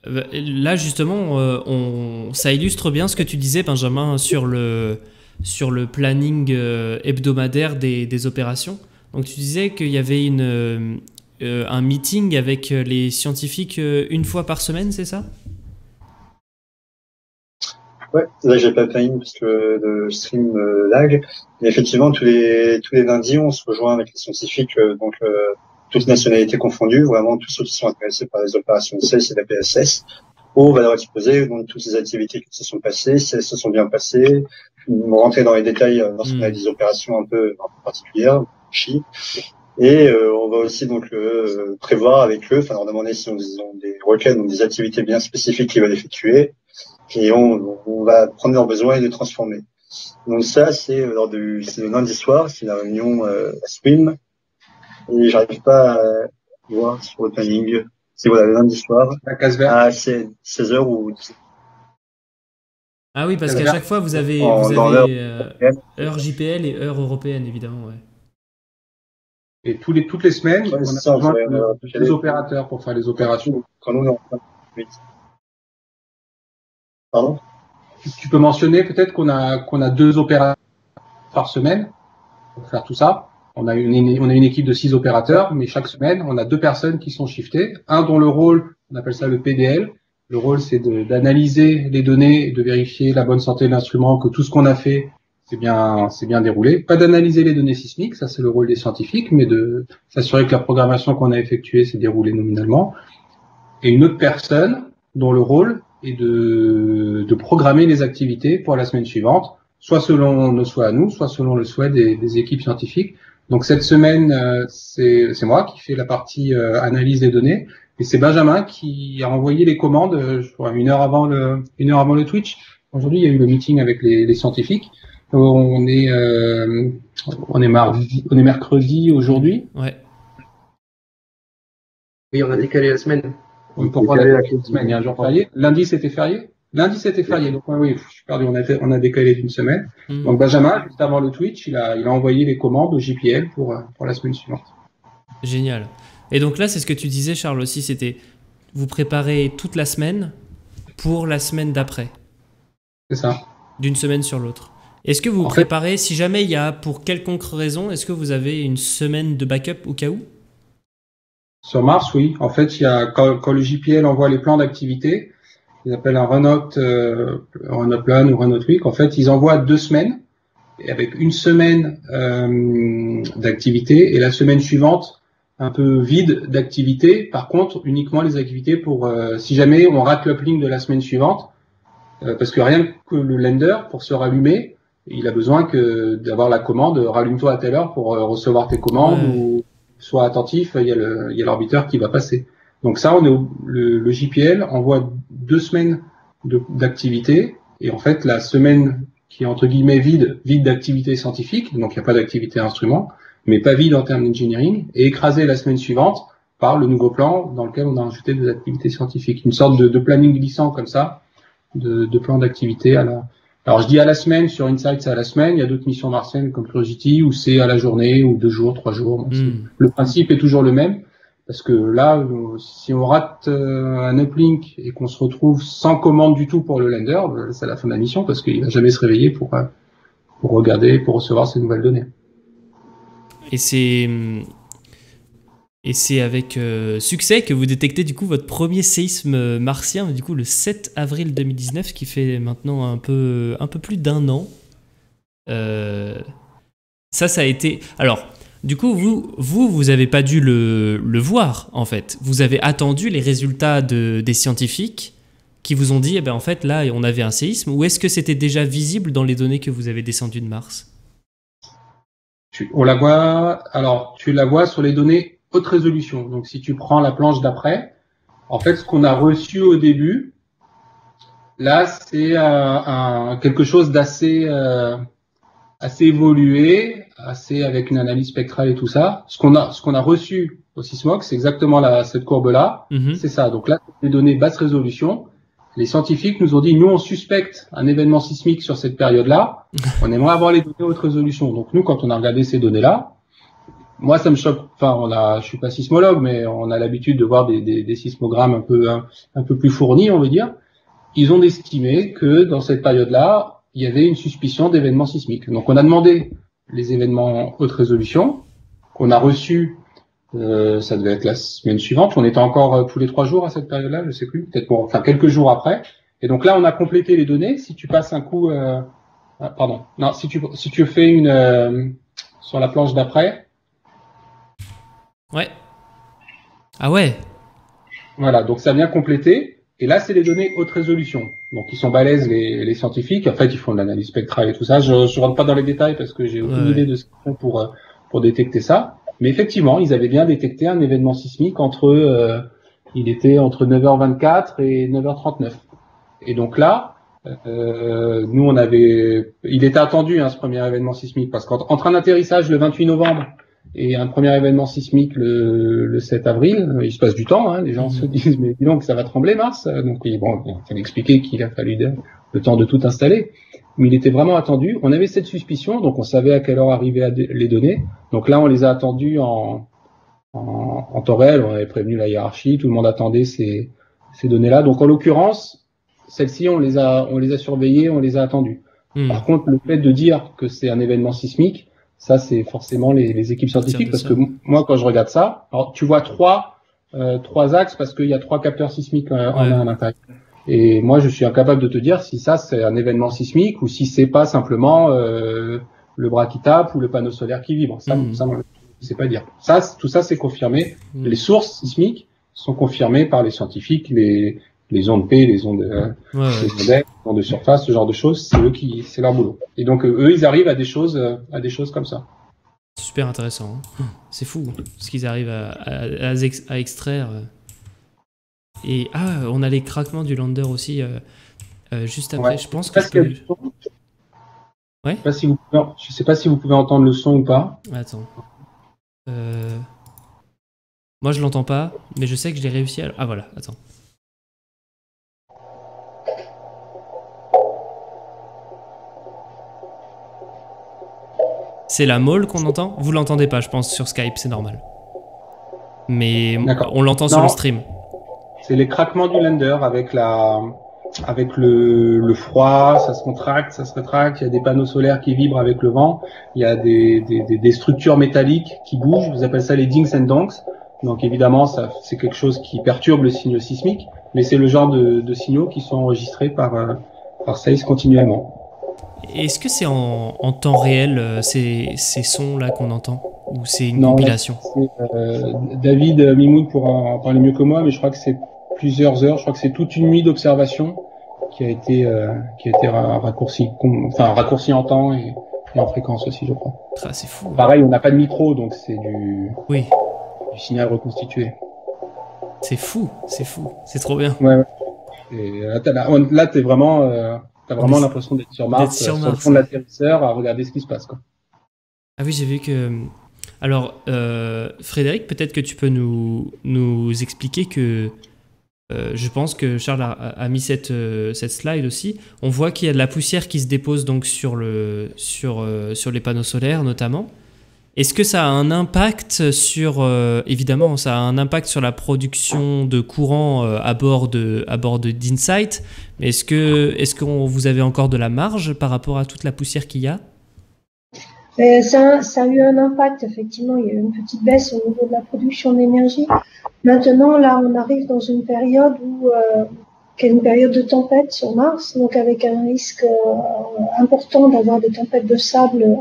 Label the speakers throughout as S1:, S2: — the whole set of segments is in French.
S1: Là, justement, ça illustre bien ce que tu disais, Benjamin, sur le planning hebdomadaire des opérations. Donc, tu disais qu'il y avait un meeting avec les scientifiques une fois par semaine, c'est ça?
S2: Ouais, là j'ai pas le planning parce que le stream lag. Mais effectivement, tous les lundis, on se rejoint avec les scientifiques, toutes nationalités confondues, vraiment tous ceux qui sont intéressés par les opérations de CES et de la PSS. On va leur exposer donc toutes les activités qui se sont passées, si elles se sont bien passées, rentrer dans les détails lorsqu'on a des opérations un peu particulières, chi. Et on va aussi donc prévoir avec eux, enfin leur demander si ils ont des requêtes, donc des activités bien spécifiques qu'ils veulent effectuer, et on va prendre leurs besoins et les transformer. Donc ça, c'est c'est le lundi soir, c'est la réunion stream, et j'arrive pas à voir sur le planning. C'est voilà, le lundi soir,
S3: La case verte.
S2: à 16h ou 17h.
S1: Ah oui, parce qu'à chaque fois, vous avez
S2: Dans l'heure
S1: heure JPL et heure européenne, évidemment. Ouais.
S3: Et toutes les semaines,
S2: ouais,
S3: on
S2: c'est
S3: a
S2: ça,
S3: besoin de deux opérateurs pour faire les opérations.
S2: quand on est en Pardon?
S3: Tu peux mentionner peut-être qu'on a deux opérateurs par semaine pour faire tout ça. On a une équipe de 6 opérateurs, mais chaque semaine, on a 2 personnes qui sont shiftées. Un dont le rôle, on appelle ça le PDL. Le rôle, c'est d'analyser les données et de vérifier la bonne santé de l'instrument, que tout ce qu'on a fait, c'est bien déroulé. Pas d'analyser les données sismiques, ça c'est le rôle des scientifiques, mais de s'assurer que la programmation qu'on a effectuée s'est déroulée nominalement. Et une autre personne dont le rôle est de programmer les activités pour la semaine suivante, soit selon nos souhaits à nous, soit selon le souhait des équipes scientifiques. Donc cette semaine, c'est moi qui fais la partie analyse des données, et c'est Benjamin qui a envoyé les commandes, je crois, une heure avant le Twitch. Aujourd'hui, il y a eu le meeting avec les scientifiques. On est mercredi aujourd'hui.
S1: Ouais.
S4: Oui, on a décalé la semaine.
S3: Pourquoi la semaine? Il y a un jour férié. Lundi, c'était férié. Lundi, c'était férié. Donc, oui, je suis perdu. On a décalé d'une semaine. Donc, Benjamin, juste avant le Twitch, il a envoyé les commandes au JPL pour la semaine suivante.
S1: Génial. Et donc là, c'est ce que tu disais, Charles, aussi, c'était vous préparez toute la semaine pour la semaine d'après.
S3: C'est ça.
S1: D'une semaine sur l'autre. Est-ce que vous préparez, si jamais il y a pour quelconque raison, est-ce que vous avez une semaine de backup au cas où?
S3: Sur Mars, oui. En fait, il y a quand le JPL envoie les plans d'activité, ils appellent un run-out plan ou run-out week. En fait, ils envoient 2 semaines avec une semaine d'activité et la semaine suivante un peu vide d'activité. Par contre, uniquement les activités pour si jamais on rate l'uplink de la semaine suivante, parce que rien que le lender pour se rallumer, il a besoin d'avoir la commande rallume-toi à telle heure pour recevoir tes commandes ou sois attentif, il y a l'orbiteur qui va passer. Donc ça, le JPL envoie 2 semaines d'activité et en fait la semaine qui est entre guillemets vide d'activité scientifique, donc il n'y a pas d'activité instrument, mais pas vide en termes d'engineering, et écrasée la semaine suivante par le nouveau plan dans lequel on a ajouté des activités scientifiques. Une sorte de planning glissant comme ça, de plan d'activité alors je dis à la semaine, sur Insight c'est à la semaine, il y a d'autres missions martiennes comme Curiosity où c'est à la journée ou 2 jours, 3 jours. Donc le principe est toujours le même parce que là, si on rate un uplink et qu'on se retrouve sans commande du tout pour le lander, c'est la fin de la mission parce qu'il va jamais se réveiller pour regarder, pour recevoir ces nouvelles données.
S1: Et c'est avec succès que vous détectez du coup votre premier séisme martien, du coup le 7 avril 2019, ce qui fait maintenant un peu plus d'1 an. Ça a été... Alors, du coup, vous avez pas dû le voir, en fait. Vous avez attendu les résultats des scientifiques qui vous ont dit, eh ben, en fait, là, on avait un séisme. Ou est-ce que c'était déjà visible dans les données que vous avez descendues de Mars?
S3: Tu la vois sur les données haute résolution. Donc, si tu prends la planche d'après, en fait, ce qu'on a reçu au début, là, c'est quelque chose d'assez évolué, avec une analyse spectrale et tout ça. Ce qu'on a reçu au Sysmog, c'est exactement cette courbe-là. C'est ça. Donc là, les données basse résolution. Les scientifiques nous ont dit, nous, on suspecte un événement sismique sur cette période-là. On aimerait avoir les données haute résolution. Donc nous, quand on a regardé ces données-là, moi, ça me choque. Enfin, je suis pas sismologue, mais on a l'habitude de voir des sismogrammes un peu plus fournis, on veut dire. Ils ont estimé que dans cette période-là, il y avait une suspicion d'événements sismiques. Donc, on a demandé les événements haute résolution qu'on a reçus. Ça devait être la semaine suivante. On était encore tous les 3 jours à cette période-là, je sais plus. Peut-être enfin quelques jours après. Et donc là, on a complété les données. Si tu passes un coup, pardon. Non, si tu fais une sur la planche d'après.
S1: Ouais. Ah ouais.
S3: Voilà, donc ça vient compléter. Et là, c'est les données haute résolution. Donc, ils sont balèzes, les scientifiques. En fait, ils font de l'analyse spectrale et tout ça. Je rentre pas dans les détails parce que j'ai aucune idée de ce qu'ils font pour détecter ça. Mais effectivement, ils avaient bien détecté un événement sismique il était entre 9h24 et 9h39. Et donc là, nous, il était attendu, ce premier événement sismique, parce qu'entre un atterrissage le 28 novembre et un premier événement sismique le 7 avril, il se passe du temps, les gens se disent, mais dis donc, ça va trembler Mars. Donc, bon, il fallait expliquer qu'il a fallu le temps de tout installer. Mais il était vraiment attendu. On avait cette suspicion, donc on savait à quelle heure arrivaient les données. Donc là, on les a attendus en temps réel. On avait prévenu la hiérarchie, tout le monde attendait ces données-là. Donc en l'occurrence, celles-ci, on les a surveillées, on les a attendues. Par contre, le fait de dire que c'est un événement sismique, ça, c'est forcément les équipes scientifiques, parce que moi, quand je regarde ça, alors tu vois trois axes parce qu'il y a 3 capteurs sismiques en un à l'intérieur. Et moi, je suis incapable de te dire si ça, c'est un événement sismique ou si c'est pas simplement le bras qui tape ou le panneau solaire qui vibre. Ça, je ne sais pas dire. Tout ça, c'est confirmé. Les sources sismiques sont confirmées par les scientifiques, les ondes P, les ondes X, les ondes de surface, ce genre de choses, c'est leur boulot. Et donc, eux, ils arrivent à des choses comme ça.
S1: Super intéressant. C'est fou ce qu'ils arrivent à extraire. Et on a les craquements du lander aussi juste après. Je pense que je peux... Ouais.
S3: Je sais pas si vous pouvez entendre le son ou pas.
S1: Attends. Moi je l'entends pas, mais je sais que je l'ai réussi à... Ah voilà, attends. C'est la Mole qu'on entend? Vous l'entendez pas, je pense, sur Skype, c'est normal. Mais on l'entend sur le stream.
S3: C'est les craquements du lander avec le froid, ça se contracte, ça se rétracte, il y a des panneaux solaires qui vibrent avec le vent, il y a des structures métalliques qui bougent, vous appelez ça les dings and donks. Donc évidemment, c'est quelque chose qui perturbe le signal sismique, mais c'est le genre de signaux qui sont enregistrés par SAIS continuellement.
S1: Est-ce que c'est en temps réel ces sons-là qu'on entend? Ou c'est une compilation?
S3: David Mimoun pourra en parler mieux que moi, mais je crois que c'est plusieurs heures, je crois que c'est toute une nuit d'observation qui a été raccourci en temps et en fréquence aussi, je crois.
S1: C'est fou.
S3: Pareil, on n'a pas de micro, donc c'est du signal reconstitué.
S1: C'est fou, c'est trop bien.
S3: Ouais. Et là, t'as vraiment l'impression d'être sur Mars, sur le fond de l'atterrisseur, à regarder ce qui se passe, quoi.
S1: Ah oui, j'ai vu que... Alors, Frédéric, peut-être que tu peux nous expliquer que... je pense que Charles a mis cette slide aussi. On voit qu'il y a de la poussière qui se dépose donc sur les panneaux solaires notamment. Est-ce que ça a un impact évidemment, ça a un impact sur la production de courant à bord d'Insight, mais est-ce que vous avez encore de la marge par rapport à toute la poussière qu'il y a?
S4: Ça a eu un impact, effectivement. Il y a eu une petite baisse au niveau de la production d'énergie. Maintenant, là, on arrive dans une période qui est une période de tempête sur Mars, donc avec un risque important d'avoir des tempêtes de sable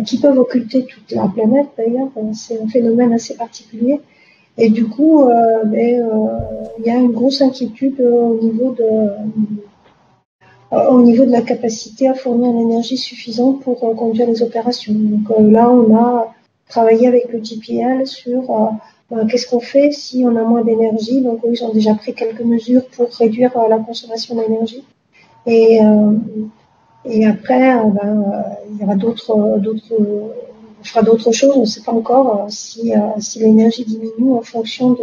S4: qui peuvent occulter toute la planète, d'ailleurs. C'est un phénomène assez particulier. Et du coup, il y a une grosse inquiétude au niveau de la capacité à fournir l'énergie suffisante pour conduire les opérations. Donc là, on a travaillé avec le JPL sur qu'est-ce qu'on fait si on a moins d'énergie. Donc ils ont déjà pris quelques mesures pour réduire la consommation d'énergie. Et après, il y aura on fera d'autres choses. On ne sait pas encore si l'énergie diminue en fonction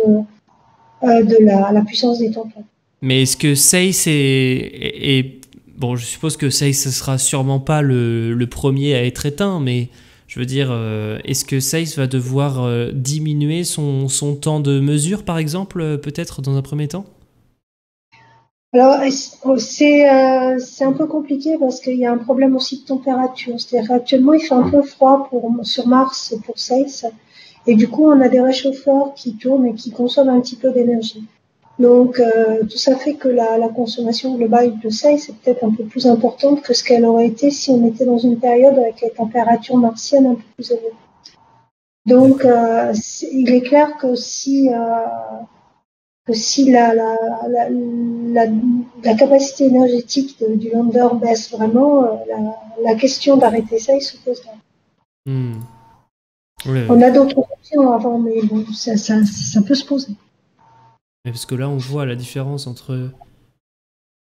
S4: de la puissance des tempêtes.
S1: Mais est-ce que SAIS est... Bon, je suppose que SAIS, ce sera sûrement pas le premier à être éteint, mais Je veux dire, est-ce que SAIS va devoir diminuer son temps de mesure, par exemple, peut-être dans un premier temps?
S4: Alors, c'est un peu compliqué parce qu'il y a un problème aussi de température. C'est-à-dire qu'actuellement, il fait un peu froid sur Mars pour SAIS. Et du coup, on a des réchauffeurs qui tournent et qui consomment un petit peu d'énergie. Donc, tout ça fait que la consommation globale de SAIS est peut-être un peu plus importante que ce qu'elle aurait été si on était dans une période avec les températures martiennes un peu plus élevées. Donc, il est clair que si la capacité énergétique du lander baisse vraiment, la question d'arrêter ça, il se pose là.
S1: Ouais.
S4: On a d'autres options avant, mais bon, ça peut se poser.
S1: Mais parce que là, on voit la différence entre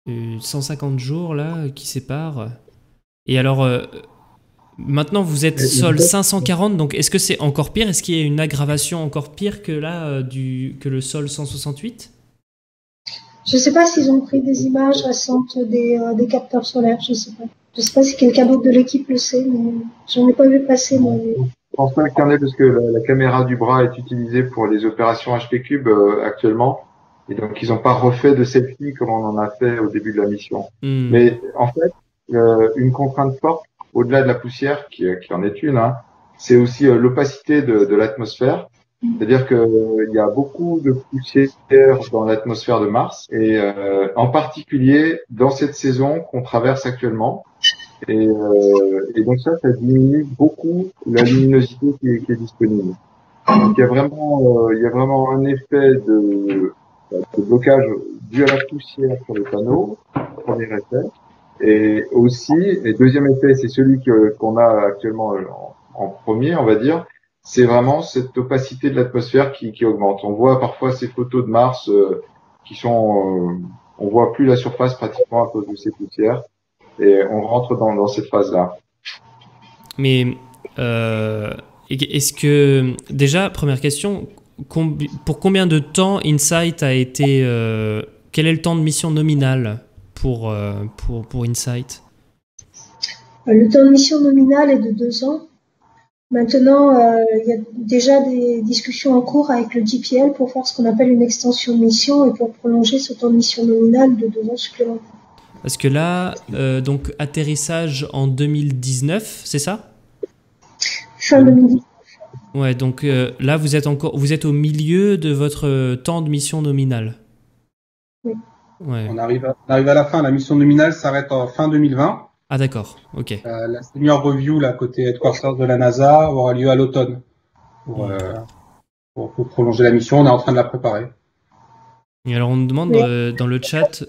S1: 150 jours là qui séparent. Et alors, maintenant, vous êtes sol 540, donc est-ce que c'est encore pire? Est-ce qu'il y a une aggravation encore pire que là, que le sol 168?
S4: Je ne sais pas s'ils ont pris des images récentes des capteurs solaires, je ne sais pas. Je ne sais pas si quelqu'un d'autre de l'équipe le sait, mais j'en ai pas vu passer. Moi.
S5: Je pense pas qu'il y en ait parce que la caméra du bras est utilisée pour les opérations HP Cube actuellement. Et donc, ils n'ont pas refait de selfie comme on en a fait au début de la mission. Mais en fait, une contrainte forte, au-delà de la poussière, qui en est une, hein, c'est aussi l'opacité de l'atmosphère. C'est-à-dire qu'il y a beaucoup de poussière dans l'atmosphère de Mars, et en particulier dans cette saison qu'on traverse actuellement. Et donc ça diminue beaucoup la luminosité qui est disponible. Donc il y a vraiment un effet de blocage dû à la poussière sur les panneaux, premier effet. Et aussi, et deuxième effet, c'est celui qu'on a actuellement en premier, on va dire, c'est vraiment cette opacité de l'atmosphère qui augmente. On voit parfois ces photos de Mars qui sont, on voit plus la surface pratiquement à cause de ces poussières, et on rentre dans cette phase-là.
S1: Mais est-ce que, déjà, première question, pour combien de temps InSight a été, quel est le temps de mission nominal pour InSight?
S4: Le temps de mission nominal est de 2 ans. Maintenant, il y a déjà des discussions en cours avec le JPL pour faire ce qu'on appelle une extension de mission et pour prolonger ce temps de mission nominal de 2 ans supplémentaires.
S1: Parce que là, donc atterrissage en 2019, c'est ça?
S4: Fin 2019.
S1: Ouais, donc là, vous êtes au milieu de votre temps de mission nominale.
S4: Oui.
S3: Ouais. On arrive à la fin. La mission nominale s'arrête en fin 2020.
S1: Ah d'accord, ok.
S3: La senior review, là, côté headquarters de la NASA, aura lieu à l'automne. Pour prolonger la mission, on est en train de la préparer.
S1: Et alors on nous demande dans le chat...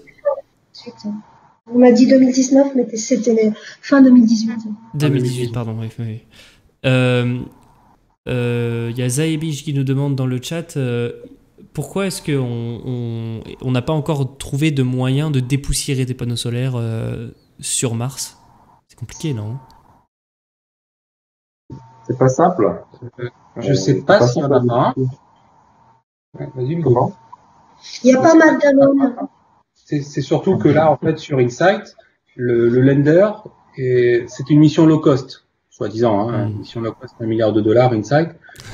S4: On m'a dit 2019, mais c'était fin 2018.
S1: 2018, pardon, oui. Il y a Zaebich qui nous demande dans le chat pourquoi est-ce qu'on n'a pas encore trouvé de moyen de dépoussiérer des panneaux solaires sur Mars? C'est compliqué, non?
S5: C'est pas simple.
S3: Je sais pas si on en a un. Vas-y, comment?
S4: Il y a pas mal d'annonces.
S3: C'est surtout que là, en fait, sur InSight, le lander, c'est une mission low cost, soi-disant, hein, une mission low cost $1 milliard, InSight.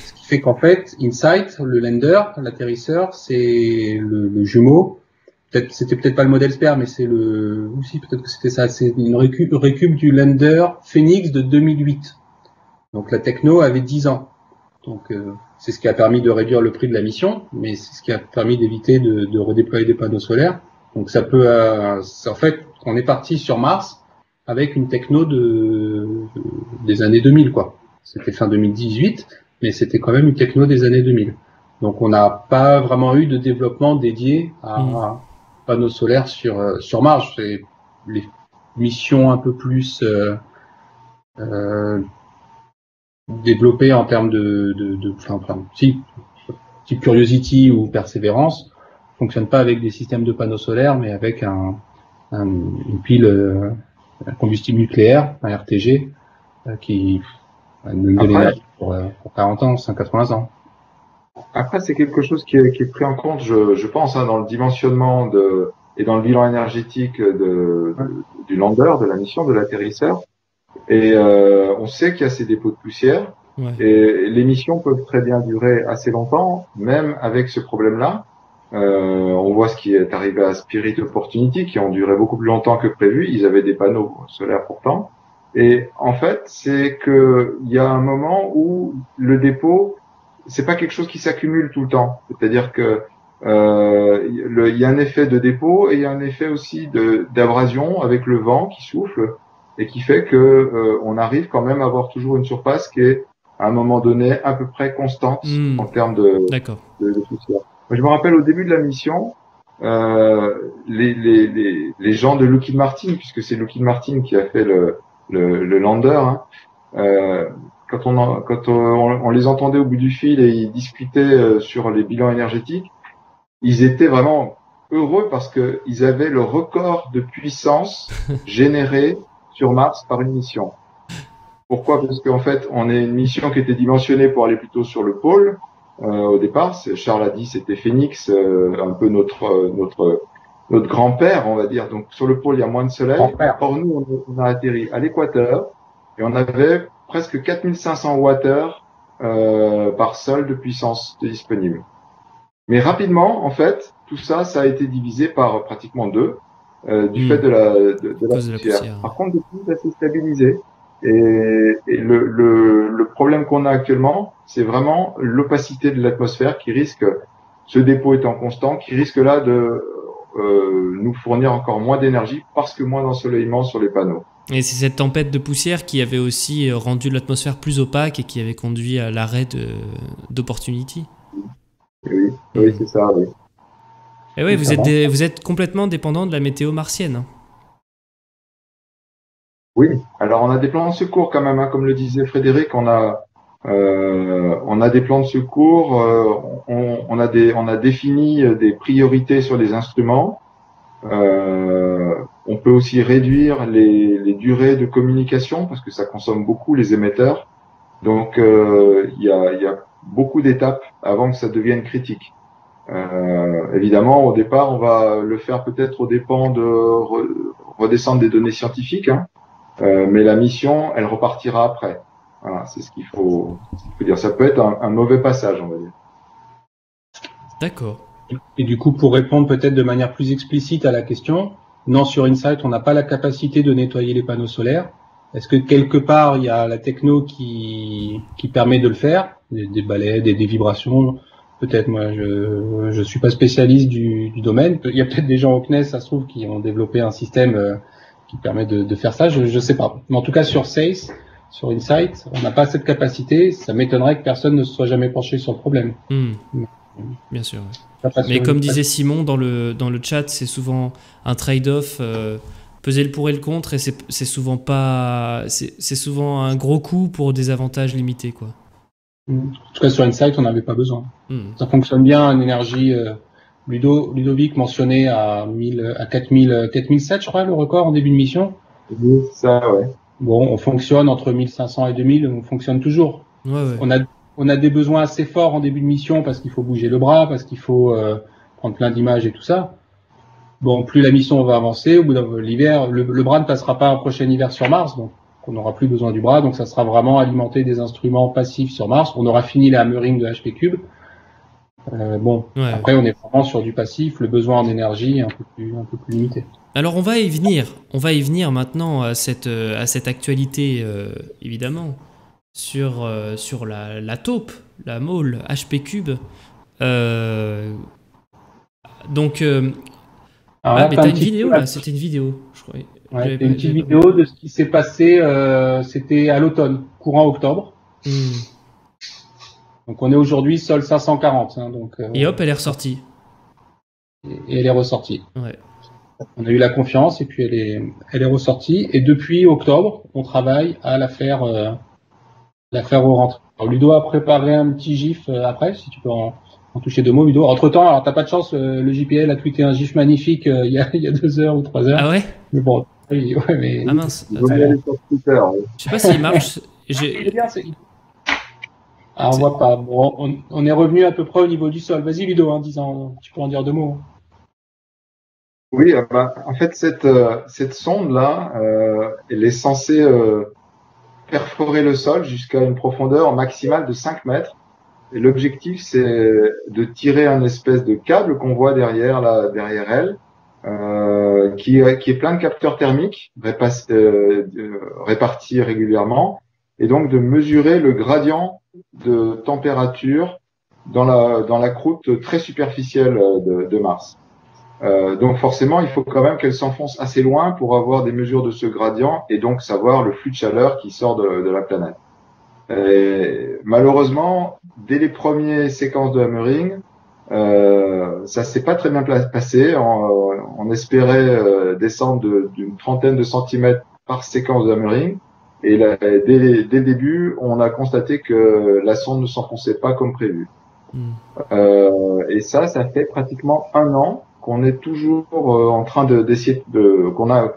S3: Ce qui fait qu'en fait, InSight, le lander, l'atterrisseur, c'est le jumeau. C'était peut-être pas le modèle Spare, mais c'est aussi peut-être que c'était ça. C'est une récup du lander Phoenix de 2008. Donc la techno avait 10 ans. Donc c'est ce qui a permis de réduire le prix de la mission, mais c'est ce qui a permis d'éviter de redéployer des panneaux solaires. Donc ça peut, en fait, on est parti sur Mars avec une techno des années 2000, quoi. C'était fin 2018, mais c'était quand même une techno des années 2000. Donc on n'a pas vraiment eu de développement dédié à panneaux solaires sur Mars. C'est les missions un peu plus développées en termes type Curiosity ou Perseverance, fonctionne pas avec des systèmes de panneaux solaires, mais avec une pile à combustible nucléaire, un RTG, qui nous donne l'énergie pour 40 ans, 180 ans.
S5: Après, c'est quelque chose qui est pris en compte, je pense, hein, dans le dimensionnement et dans le bilan énergétique du lander, de la mission, de l'atterrisseur. Et on sait qu'il y a ces dépôts de poussière. Ouais. Et les missions peuvent très bien durer assez longtemps, même avec ce problème-là. On voit ce qui est arrivé à Spirit Opportunity, qui ont duré beaucoup plus longtemps que prévu. Ils avaient des panneaux solaires pourtant. Et en fait, c'est que il y a un moment où le dépôt, c'est pas quelque chose qui s'accumule tout le temps. C'est-à-dire que il y a un effet de dépôt et il y a un effet aussi d'abrasion avec le vent qui souffle et qui fait que on arrive quand même à avoir toujours une surface qui est à un moment donné à peu près constante en termes de poussière. Moi, je me rappelle au début de la mission, les gens de Lockheed Martin, puisque c'est Lockheed Martin qui a fait le lander, hein, quand on les entendait au bout du fil et ils discutaient sur les bilans énergétiques, ils étaient vraiment heureux parce que ils avaient le record de puissance générée sur Mars par une mission. Pourquoi? Parce qu'en fait, on est une mission qui était dimensionnée pour aller plutôt sur le pôle au départ. Charles a dit c'était Phoenix, un peu notre grand-père, on va dire. Donc sur le pôle, il y a moins de soleil. Or nous, on a atterri à l'équateur et on avait presque 4500 Wh par sol de puissance disponible. Mais rapidement, en fait, tout ça, ça a été divisé par pratiquement 2 du fait de la poussière. Par contre, depuis, ça s'est stabilisé. Et le problème qu'on a actuellement, c'est vraiment l'opacité de l'atmosphère qui risque, ce dépôt étant constant, qui risque là de nous fournir encore moins d'énergie parce que moins d'ensoleillement sur les panneaux.
S1: Et c'est cette tempête de poussière qui avait aussi rendu l'atmosphère plus opaque et qui avait conduit à l'arrêt d'Opportunity.
S5: Oui, c'est ça, oui.
S1: Et oui, vous êtes complètement dépendant de la météo martienne.
S5: Oui, alors on a des plans de secours quand même, hein, comme le disait Frédéric, on a des plans de secours, on a défini des priorités sur les instruments. On peut aussi réduire les durées de communication parce que ça consomme beaucoup les émetteurs. Donc il y a beaucoup d'étapes avant que ça devienne critique. Évidemment, au départ, on va le faire peut-être aux dépens de redescendre des données scientifiques, hein. Mais la mission, elle repartira après. Voilà, c'est ce qu'il faut dire. Ça peut être un mauvais passage, on va dire.
S1: D'accord.
S3: Et du coup, pour répondre peut-être de manière plus explicite à la question, non, sur Insight, on n'a pas la capacité de nettoyer les panneaux solaires. Est-ce que quelque part, il y a la techno qui permet de le faire, des balais, des vibrations? Peut-être, moi, je suis pas spécialiste du domaine. Il y a peut-être des gens au CNES, ça se trouve, qui ont développé un système qui permet de faire ça, je sais pas. Mais en tout cas, sur SACE, sur Insight, on n'a pas cette capacité. Ça m'étonnerait que personne ne se soit jamais penché sur le problème.
S1: Bien sûr. Ouais. Mais comme disait Simon dans le chat, c'est souvent un trade-off, peser le pour et le contre, et c'est souvent un gros coup pour des avantages limités, quoi.
S3: En tout cas, sur Insight, on n'avait pas besoin. Ça fonctionne bien en énergie. Ludovic mentionnait à 4007, je crois, le record en début de mission.
S5: Oui, ça, ouais.
S3: Bon, on fonctionne entre 1500 et 2000, on fonctionne toujours.
S1: Ouais.
S3: On a des besoins assez forts en début de mission parce qu'il faut bouger le bras, parce qu'il faut prendre plein d'images et tout ça. Bon, plus la mission va avancer, au bout de l'hiver, le bras ne passera pas un prochain hiver sur Mars, donc on n'aura plus besoin du bras, donc ça sera vraiment alimenter des instruments passifs sur Mars. On aura fini la hammering de HP Cube. Après on est vraiment sur du passif, le besoin en énergie est un peu plus limité.
S1: Alors on va y venir maintenant à cette actualité évidemment sur la taupe, la Maule HP Cube. Donc mais t'as une vidéo là, c'était une vidéo, je crois.
S3: Ouais, c'était une petite vidéo de ce qui s'est passé, c'était à l'automne, courant octobre. Donc on est aujourd'hui sol 540. Hein, donc,
S1: et hop, elle est ressortie.
S3: Et elle est ressortie.
S1: Ouais.
S3: On a eu la confiance et puis elle est ressortie. Et depuis octobre, on travaille à la faire au rentrée. Alors Ludo a préparé un petit gif après, si tu peux en toucher 2 mots, Ludo. Entre-temps, alors t'as pas de chance, le JPL a tweeté un gif magnifique il y a 2 heures ou 3 heures.
S1: Ah ouais?
S3: Mais bon, oui, ouais, mais...
S1: Ah mince.
S5: Je
S1: sais pas s'il marche.
S3: Ah, on voit pas. Bon, on est revenu à peu près au niveau du sol. Vas-y Ludo, hein, tu peux en dire 2 mots.
S5: Oui, en fait cette sonde là, elle est censée perforer le sol jusqu'à une profondeur maximale de 5 mètres. Et l'objectif, c'est de tirer un espèce de câble qu'on voit derrière elle, qui est plein de capteurs thermiques répartis régulièrement, et donc de mesurer le gradient de température dans la croûte très superficielle de Mars. Donc forcément, il faut quand même qu'elle s'enfonce assez loin pour avoir des mesures de ce gradient et donc savoir le flux de chaleur qui sort de la planète. Et malheureusement, dès les premières séquences de hammering, ça s'est pas très bien passé. On espérait descendre d'une trentaine de centimètres par séquence de hammering. Et là, dès le début, on a constaté que la sonde ne s'enfonçait pas comme prévu. Et ça fait pratiquement 1 an qu'on est toujours en train d'essayer qu'on a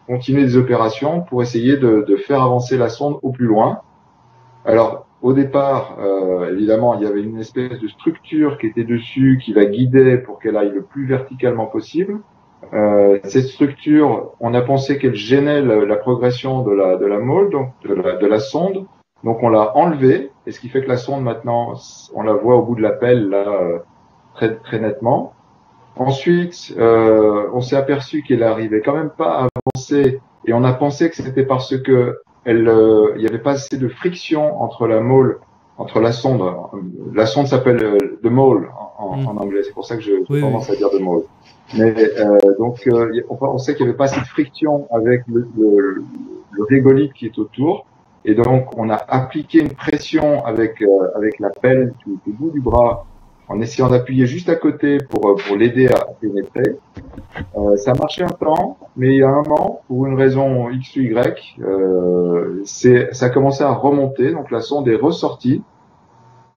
S5: continué des opérations pour essayer de faire avancer la sonde au plus loin. Alors, au départ, évidemment, il y avait une espèce de structure qui était dessus, qui la guidait pour qu'elle aille le plus verticalement possible. Cette structure, on a pensé qu'elle gênait la progression de la môle, donc de la sonde. Donc, on l'a enlevée, et ce qui fait que la sonde, maintenant, on la voit au bout de la pelle, là, très, très nettement. Ensuite, on s'est aperçu qu'elle arrivait quand même pas à avancer, et on a pensé que c'était parce que il y avait pas assez de friction entre la môle, entre la sonde. La sonde s'appelle the mole en anglais, c'est pour ça que j'ai tendance à dire the mole. Mais donc on sait qu'il n'y avait pas assez de friction avec le régolithe qui est autour, et donc on a appliqué une pression avec la pelle du bout du bras, en essayant d'appuyer juste à côté pour l'aider à pénétrer. Ça a marché un temps, mais il y a un moment, pour une raison X ou Y, ça a commencé à remonter, donc la sonde est ressortie.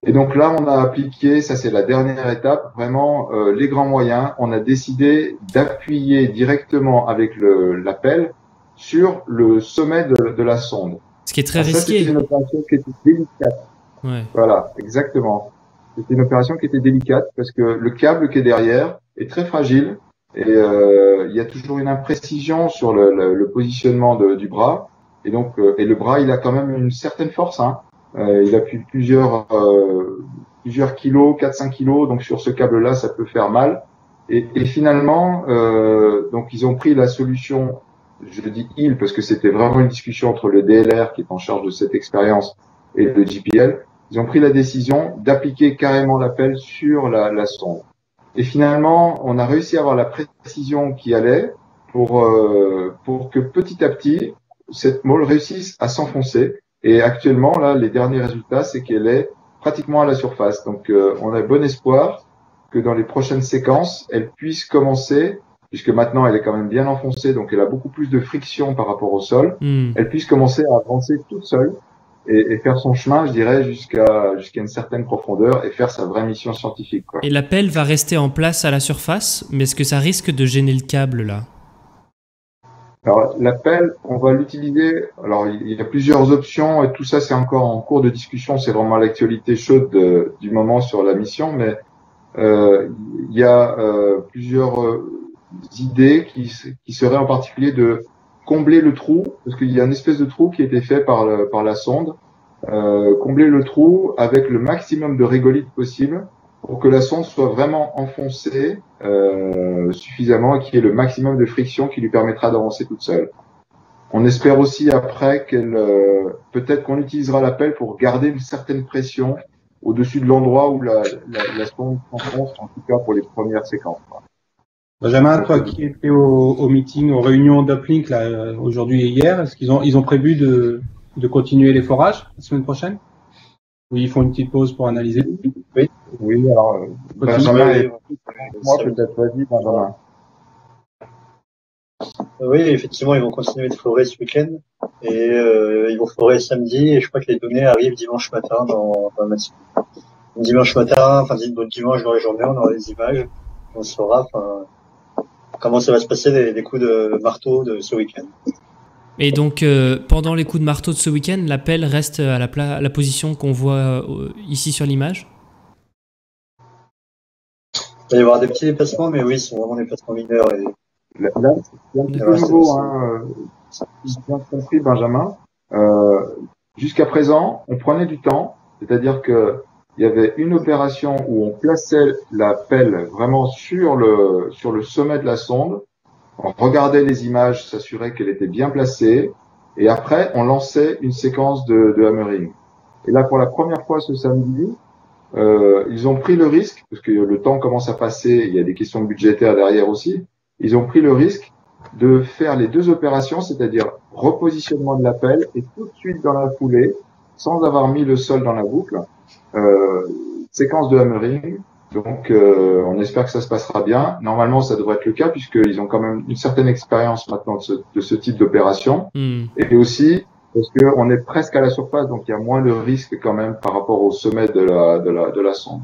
S5: Et donc là, on a appliqué, ça c'est la dernière étape, vraiment les grands moyens. On a décidé d'appuyer directement avec la pelle sur le sommet de la sonde.
S1: Ce qui est très risqué.
S5: C'était une opération qui était délicate.
S1: Ouais.
S5: Voilà, exactement. C'était une opération qui était délicate parce que le câble qui est derrière est très fragile et il y a toujours une imprécision sur le positionnement du bras. Et donc, et le bras, il a quand même une certaine force, hein. Il a plusieurs kilos, 4-5 kilos, donc sur ce câble-là, ça peut faire mal. Et finalement, donc ils ont pris la solution, je dis ils, parce que c'était vraiment une discussion entre le DLR qui est en charge de cette expérience et le JPL. Ils ont pris la décision d'appliquer carrément la pelle sur la sonde. Et finalement, on a réussi à avoir la précision qui allait pour que petit à petit, cette môle réussisse à s'enfoncer. Et actuellement, là, les derniers résultats, c'est qu'elle est pratiquement à la surface. Donc, on a bon espoir que dans les prochaines séquences, elle puisse commencer, puisque maintenant elle est quand même bien enfoncée, donc elle a beaucoup plus de friction par rapport au sol, elle puisse commencer à avancer toute seule et faire son chemin, je dirais, jusqu'à une certaine profondeur et faire sa vraie mission scientifique, quoi.
S1: Et la pelle va rester en place à la surface, mais est-ce que ça risque de gêner le câble, là ?
S5: Alors, la pelle, on va l'utiliser. Alors, il y a plusieurs options et tout ça, c'est encore en cours de discussion. C'est vraiment l'actualité chaude du moment sur la mission, mais il y a plusieurs idées qui seraient en particulier de combler le trou, parce qu'il y a une espèce de trou qui a été fait par la sonde, combler le trou avec le maximum de régolithe possible pour que la sonde soit vraiment enfoncée suffisamment et qu'il y ait le maximum de friction qui lui permettra d'avancer toute seule. On espère aussi après peut-être qu'on utilisera la pelle pour garder une certaine pression au-dessus de l'endroit où la sonde s'enfonce, en tout cas pour les premières séquences.
S3: Benjamin, toi qui étais au meeting, aux réunions d'Uplink là aujourd'hui et hier, est-ce qu'ils ont prévu de continuer les forages la semaine prochaine? Oui, ils font une petite pause pour analyser.
S5: Oui, alors Benjamin, moi peut-être, vas-y Benjamin.
S2: Oui, effectivement, ils vont continuer de forer ce week-end et ils vont forer samedi et je crois que les données arrivent dimanche matin dans la matinée. Dimanche matin, dimanche dans la journée, on aura des images, on saura comment ça va se passer les coups de marteau de ce week-end.
S1: Et donc, pendant les coups de marteau de ce week-end, la pelle reste à la position qu'on voit ici sur l'image ?
S2: Il va y avoir des petits déplacements, mais oui, ce sont vraiment des déplacements mineurs. Et...
S5: Là, c'est un petit peu nouveau, hein. Si j'ai bien compris, Benjamin, Jusqu'à présent, on prenait du temps, c'est-à-dire que il y avait une opération où on plaçait la pelle vraiment sur le sommet de la sonde, on regardait les images, s'assurait qu'elle était bien placée, et après on lançait une séquence de hammering. Et là, pour la première fois ce samedi, ils ont pris le risque, parce que le temps commence à passer, il y a des questions budgétaires derrière aussi, ils ont pris le risque de faire les deux opérations, c'est-à-dire repositionnement de la pelle et tout de suite dans la foulée, sans avoir mis le sol dans la boucle, séquence de hammering. Donc, on espère que ça se passera bien. Normalement, ça devrait être le cas puisqu'ils ont quand même une certaine expérience maintenant de ce type d'opération. Et aussi parce que on est presque à la surface, donc il y a moins de risques quand même par rapport au sommet de la sonde.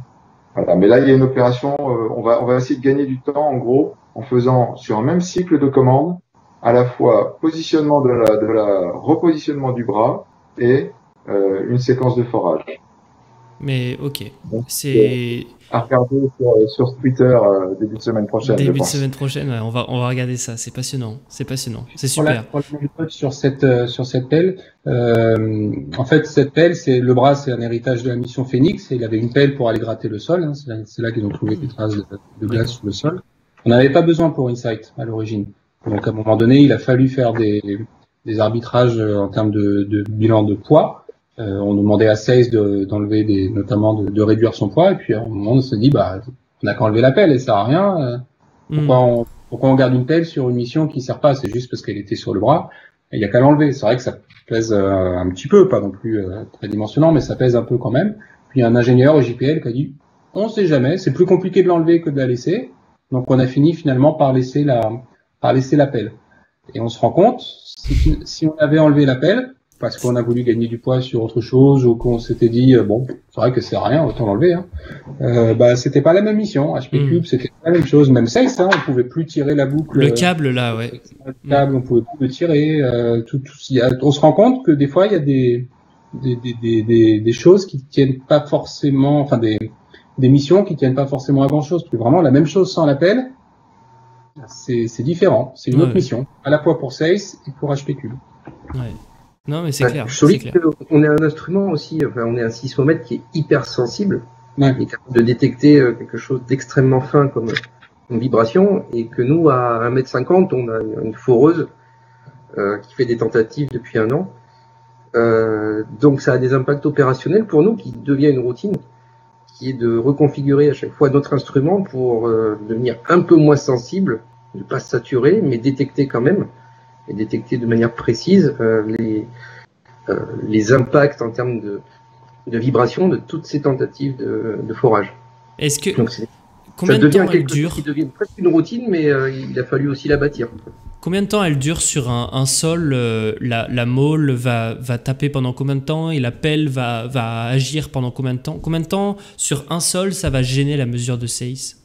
S5: Voilà. Mais là, il y a une opération. On va essayer de gagner du temps, en gros, en faisant sur un même cycle de commande à la fois positionnement repositionnement du bras et une séquence de forage.
S1: Mais ok, c'est
S5: à regarder sur Twitter début de semaine prochaine.
S1: Début de semaine prochaine, ouais, on va regarder ça. C'est passionnant, c'est super.
S3: Pour l'anecdote sur cette pelle, en fait cette pelle, le bras, c'est un héritage de la mission Phoenix. Et il avait une pelle pour aller gratter le sol. Hein, c'est là qu'ils ont trouvé des traces de glace sur le sol. On n'avait pas besoin pour Insight à l'origine. Donc à un moment donné, il a fallu faire des arbitrages en termes de bilan de poids. On demandait à Sales d'enlever notamment de réduire son poids, et puis à un moment on se dit on n'a qu'à enlever la pelle et ça sert à rien. Pourquoi on garde une pelle sur une mission qui sert pas? C'est juste parce qu'elle était sur le bras. Il y a qu'à l'enlever. C'est vrai que ça pèse un petit peu, pas non plus très dimensionnant, mais ça pèse un peu quand même. Puis il y a un ingénieur au JPL qui a dit on sait jamais, c'est plus compliqué de l'enlever que de la laisser. Donc on a fini finalement par laisser la pelle. Et on se rend compte, si on avait enlevé la pelle, parce qu'on a voulu gagner du poids sur autre chose, ou qu'on s'était dit c'est vrai que c'est rien, autant l'enlever, hein. C'était pas la même mission. HP Cube, c'était pas la même chose. Même Sales, on pouvait plus tirer la boucle.
S1: Le câble là, ouais.
S3: Le câble, on pouvait plus le tirer. On se rend compte que des fois il y a des choses qui tiennent pas forcément, enfin des missions qui tiennent pas forcément à grand chose. Parce que vraiment la même chose sans la pelle, c'est différent. C'est une autre mission, à la fois pour Sales et pour HP Cube.
S1: Ouais. Non, mais c'est clair.
S6: On est un instrument aussi, on est un sismomètre qui est hyper sensible, qui est capable de détecter quelque chose d'extrêmement fin comme une vibration, et que nous, à 1,50 m, on a une foreuse qui fait des tentatives depuis 1 an. Donc ça a des impacts opérationnels pour nous qui devient une routine, qui est de reconfigurer à chaque fois notre instrument pour devenir un peu moins sensible, ne pas se saturer, mais détecter quand même, et détecter de manière précise les impacts en termes de vibration de toutes ces tentatives de forage.
S1: Est-ce que
S6: donc
S1: combien de temps elle dure?
S6: Qui devient presque une routine, mais il a fallu aussi la bâtir.
S1: Combien de temps elle dure sur un sol? La mole va taper pendant combien de temps et la pelle va agir pendant combien de temps? Combien de temps sur un sol ça va gêner la mesure de Sales?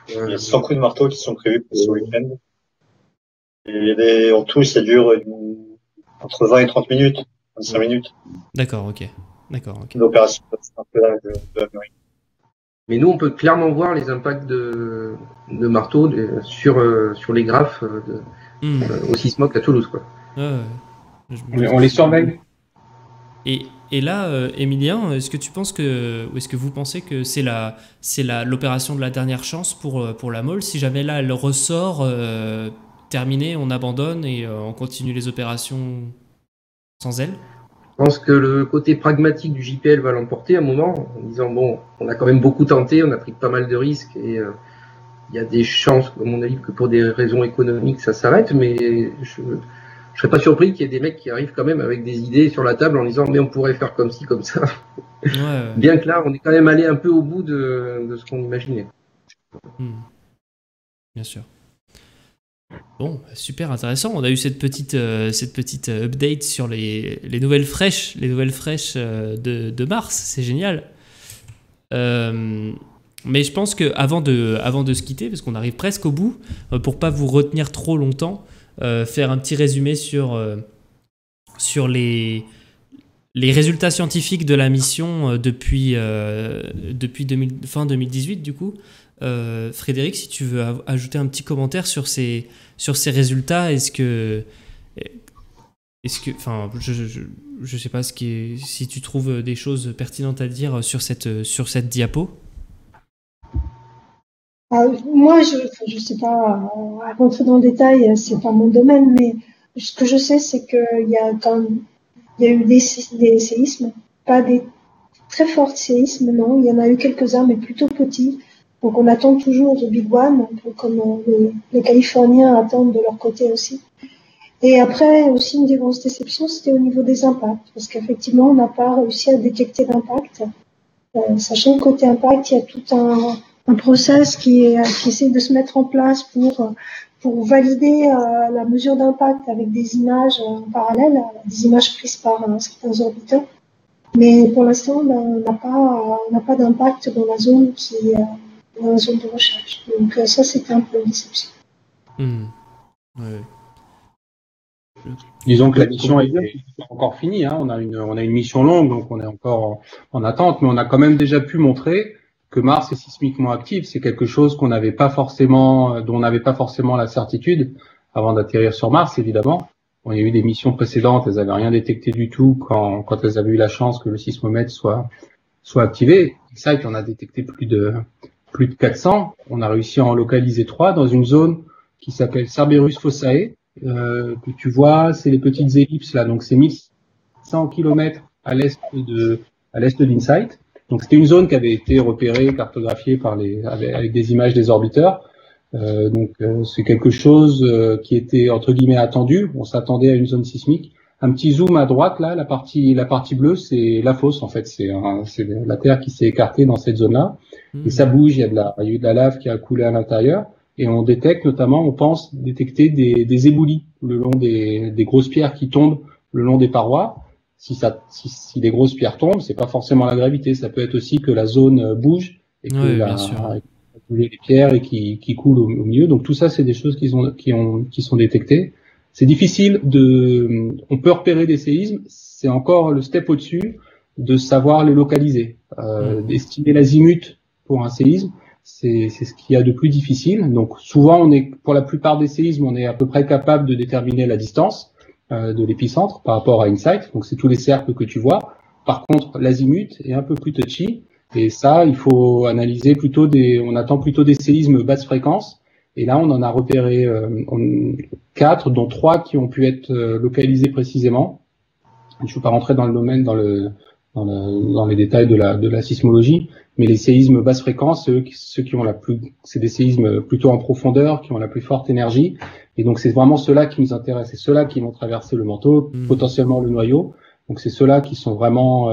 S2: Il y a 100 coups de marteau qui sont prévus pour ce week-end. Et en tout, ça dure entre 20 et 30 minutes, 25 minutes.
S1: D'accord, ok.
S2: L'opération, c'est un peu là de Amérique.
S6: Mais nous, on peut clairement voir les impacts de marteau sur les graphes au Sismoc à Toulouse, quoi.
S3: On les surveille.
S1: Et là, Emilien, est-ce que vous pensez que c'est l'opération de la dernière chance pour la mole? Si jamais là elle ressort terminée, on abandonne et on continue les opérations sans elle?
S6: Je pense que le côté pragmatique du JPL va l'emporter à un moment, en disant on a quand même beaucoup tenté, on a pris pas mal de risques et il y a des chances, à mon avis, que pour des raisons économiques ça s'arrête, mais je serais pas surpris qu'il y ait des mecs qui arrivent quand même avec des idées sur la table en disant mais on pourrait faire comme ci, comme ça.
S1: Ouais.
S6: Bien que là, on est quand même allé un peu au bout de ce qu'on imaginait.
S1: Bien sûr. Bon, super intéressant. On a eu cette petite update sur les nouvelles fraîches, de mars. C'est génial. Mais je pense que avant de se quitter, parce qu'on arrive presque au bout, pour pas vous retenir trop longtemps, faire un petit résumé sur les résultats scientifiques de la mission depuis fin 2018 du coup. Frédéric, si tu veux ajouter un petit commentaire sur ces résultats, est-ce que, enfin, je sais pas si tu trouves des choses pertinentes à dire sur cette diapo.
S4: Moi, je sais pas à rentrer dans le détail, c'est pas mon domaine, mais ce que je sais, c'est qu'il y a eu des séismes, pas des très forts séismes, non. Il y en a eu quelques-uns, mais plutôt petits. Donc, on attend toujours le Big One, un peu comme les Californiens attendent de leur côté aussi. Et après, aussi, une des grosses déceptions, c'était au niveau des impacts, parce qu'effectivement, on n'a pas réussi à détecter d'impact. Sachant que côté impact, il y a tout un process qui essaie de se mettre en place pour valider la mesure d'impact avec des images en parallèle, des images prises par certains orbiteurs. Mais pour l'instant, on n'a pas d'impact dans la zone dans la zone de recherche. Donc ça, c'était un peu une déception.
S1: Ouais.
S3: Disons que la mission est encore finie, hein. On a une mission longue, donc on est encore en attente, mais on a quand même déjà pu montrer que Mars est sismiquement actif. C'est quelque chose dont on n'avait pas forcément la certitude avant d'atterrir sur Mars, évidemment. Bon, il y a eu des missions précédentes, elles n'avaient rien détecté du tout quand elles avaient eu la chance que le sismomètre soit activé. Ça, on a détecté plus de 400. On a réussi à en localiser 3 dans une zone qui s'appelle Cerberus Fossae. Que tu vois, c'est les petites ellipses là, donc c'est 1100 km à l'est de l'InSight. Donc c'était une zone qui avait été repérée, cartographiée avec des images des orbiteurs. Donc c'est quelque chose qui était entre guillemets attendu. On s'attendait à une zone sismique. Un petit zoom à droite là, la partie bleue, c'est la fosse en fait. C'est la Terre qui s'est écartée dans cette zone-là. Et ça bouge. Il y a eu de la lave qui a coulé à l'intérieur. Et on détecte notamment, on pense détecter des éboulis le long des grosses pierres qui tombent le long des parois. Si des grosses pierres tombent, c'est pas forcément la gravité, ça peut être aussi que la zone bouge et que les pierres et qui coulent au milieu. Donc tout ça, c'est des choses qui sont détectées. C'est difficile on peut repérer des séismes, c'est encore le step au-dessus de savoir les localiser, d'estimer l'azimut pour un séisme. C'est ce qu'il y a de plus difficile. Donc souvent, pour la plupart des séismes, on est à peu près capable de déterminer la distance de l'épicentre par rapport à InSight. Donc c'est tous les cercles que tu vois. Par contre, l'azimut est un peu plus touchy. Et ça, il faut analyser on attend plutôt des séismes basse fréquence. Et là, on en a repéré 4, dont 3 qui ont pu être localisés précisément. Je ne veux pas rentrer dans le domaine, dans les détails de la sismologie, mais les séismes basse fréquence, ceux qui ont c'est des séismes plutôt en profondeur, qui ont la plus forte énergie, et donc c'est vraiment ceux-là qui nous intéressent, c'est ceux-là qui vont traverser le manteau, potentiellement le noyau, donc c'est ceux-là qui sont vraiment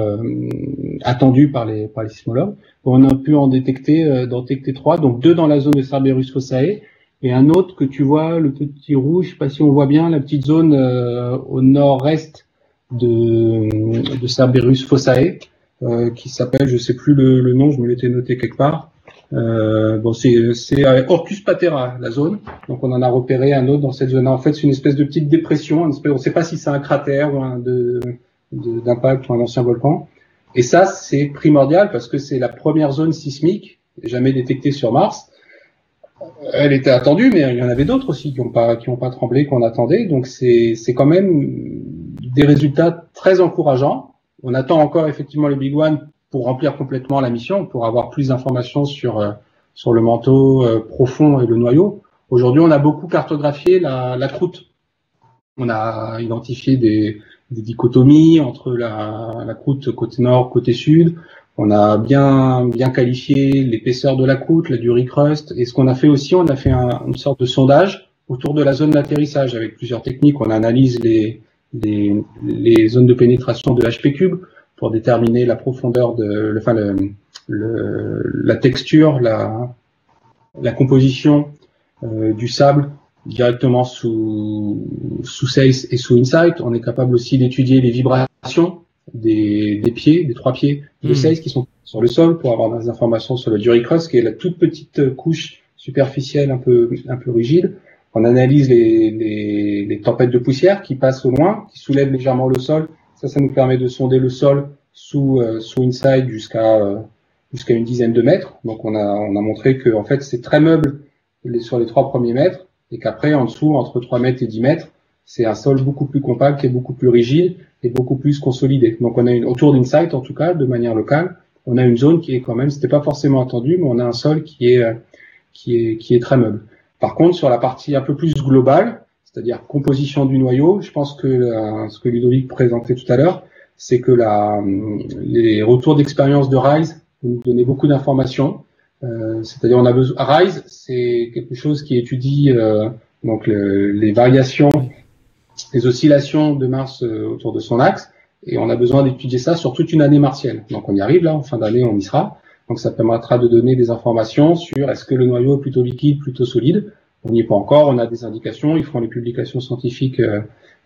S3: attendus par les sismologues. On a pu en détecter 3, donc 2 dans la zone de Cerberus Fossae, et un autre que tu vois, le petit rouge, je sais pas si on voit bien, la petite zone au nord-est de Cerberus Fossae, qui s'appelle, je sais plus le nom, je me l'étais noté quelque part. C'est Orcus Patera, la zone. Donc on en a repéré un autre dans cette zone-là. En fait, c'est une espèce de petite dépression. On ne sait pas si c'est un cratère ou d'impact ou un ancien volcan. Et ça, c'est primordial parce que c'est la première zone sismique jamais détectée sur Mars. Elle était attendue, mais il y en avait d'autres aussi qui n'ont pas tremblé, qu'on attendait. Donc c'est quand même des résultats très encourageants. On attend encore effectivement le Big One pour remplir complètement la mission, pour avoir plus d'informations sur le manteau profond et le noyau. Aujourd'hui, on a beaucoup cartographié la croûte. On a identifié des dichotomies entre la croûte côté nord, côté sud. On a bien qualifié l'épaisseur de la croûte, la durée crust. Et ce qu'on a fait aussi, on a fait une sorte de sondage autour de la zone d'atterrissage avec plusieurs techniques. On analyse les zones de pénétration de HP3 pour déterminer la profondeur la texture, la composition du sable directement sous SACE et sous InSight. On est capable aussi d'étudier les vibrations des 3 pieds de SACE qui sont sur le sol pour avoir des informations sur le durée crust, qui est la toute petite couche superficielle un peu rigide. On analyse les tempêtes de poussière qui passent au loin, qui soulèvent légèrement le sol. Ça nous permet de sonder le sol sous InSight jusqu'à une dizaine de mètres. Donc on a montré que en fait c'est très meuble sur les 3 premiers mètres et qu'après en dessous entre 3 mètres et 10 mètres c'est un sol beaucoup plus compact et beaucoup plus rigide et beaucoup plus consolidé. Donc on a autour d'Insight, en tout cas, de manière locale, on a une zone qui est quand même, c'était pas forcément attendu, mais on a un sol qui est très meuble. Par contre, sur la partie un peu plus globale, c'est-à-dire composition du noyau, je pense que ce que Ludovic présentait tout à l'heure, c'est que les retours d'expérience de Rise nous donnaient beaucoup d'informations. C'est-à-dire on a besoin. Rise, c'est quelque chose qui étudie donc les variations, les oscillations de Mars autour de son axe, et on a besoin d'étudier ça sur toute une année martienne. Donc on y arrive là, en fin d'année on y sera. Donc ça permettra de donner des informations sur est-ce que le noyau est plutôt liquide, plutôt solide. On n'y est pas encore, on a des indications, ils feront les publications scientifiques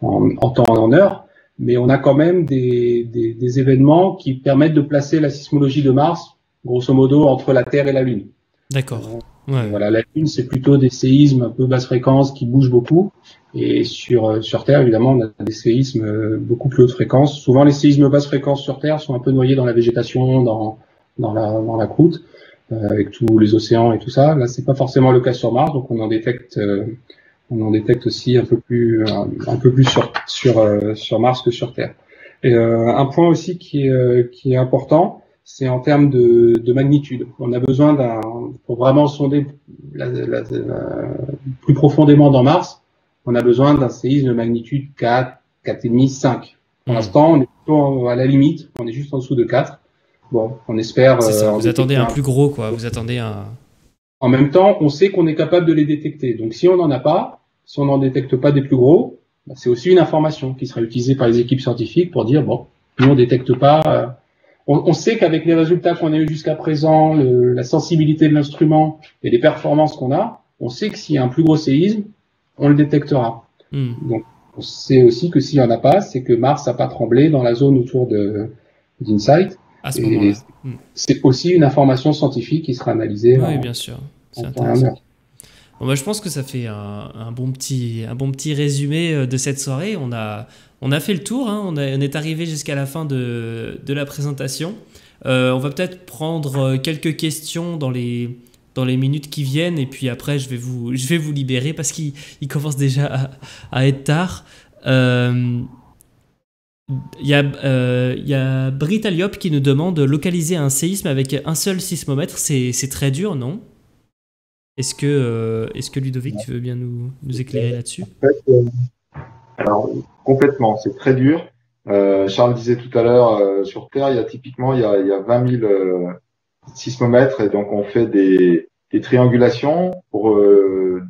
S3: en temps et en heure, mais on a quand même des événements qui permettent de placer la sismologie de Mars, grosso modo, entre la Terre et la Lune.
S1: D'accord. Ouais.
S3: Voilà, la Lune, c'est plutôt des séismes un peu basse fréquence qui bougent beaucoup, et sur Terre, évidemment, on a des séismes beaucoup plus haute fréquence. Souvent, les séismes basse fréquence sur Terre sont un peu noyés dans la végétation, dans la croûte, avec tous les océans et tout ça. Là, c'est pas forcément le cas sur Mars, donc on en détecte aussi un peu plus sur Mars que sur Terre. Et un point aussi qui est important, c'est en termes de magnitude. On a besoin pour vraiment sonder plus profondément dans Mars, on a besoin d'un séisme de magnitude 4, 4,5, 5. Pour l'instant, on est plutôt à la limite, on est juste en dessous de 4. Bon, on espère.
S1: C'est ça, vous attendez un plus gros, quoi. Vous attendez un.
S3: En même temps, on sait qu'on est capable de les détecter. Donc, si on n'en a pas, si on n'en détecte pas des plus gros, c'est aussi une information qui sera utilisée par les équipes scientifiques pour dire, bon, nous, on détecte pas. On sait qu'avec les résultats qu'on a eu jusqu'à présent, la sensibilité de l'instrument et les performances qu'on a, on sait que s'il y a un plus gros séisme, on le détectera. Donc, on sait aussi que s'il n'y en a pas, c'est que Mars n'a pas tremblé dans la zone autour d'Insight.
S1: À ce moment-là.
S3: C'est aussi une information scientifique qui sera analysée.
S1: Oui, bien sûr. C'est intéressant. Bon, bah, je pense que ça fait un bon petit résumé de cette soirée. On a fait le tour, hein. On est arrivé jusqu'à la fin de la présentation. On va peut-être prendre quelques questions dans les minutes qui viennent, et puis après je vais vous libérer parce qu'il commence déjà à être tard. Il y a Britt Alliop qui nous demande de localiser un séisme avec un seul sismomètre. C'est très dur, non ? Est-ce que Ludovic, tu veux bien nous éclairer là-dessus ?
S5: Alors, complètement, c'est très dur. Charles disait tout à l'heure, sur Terre, il y a 20 000 sismomètres, et donc on fait des triangulations pour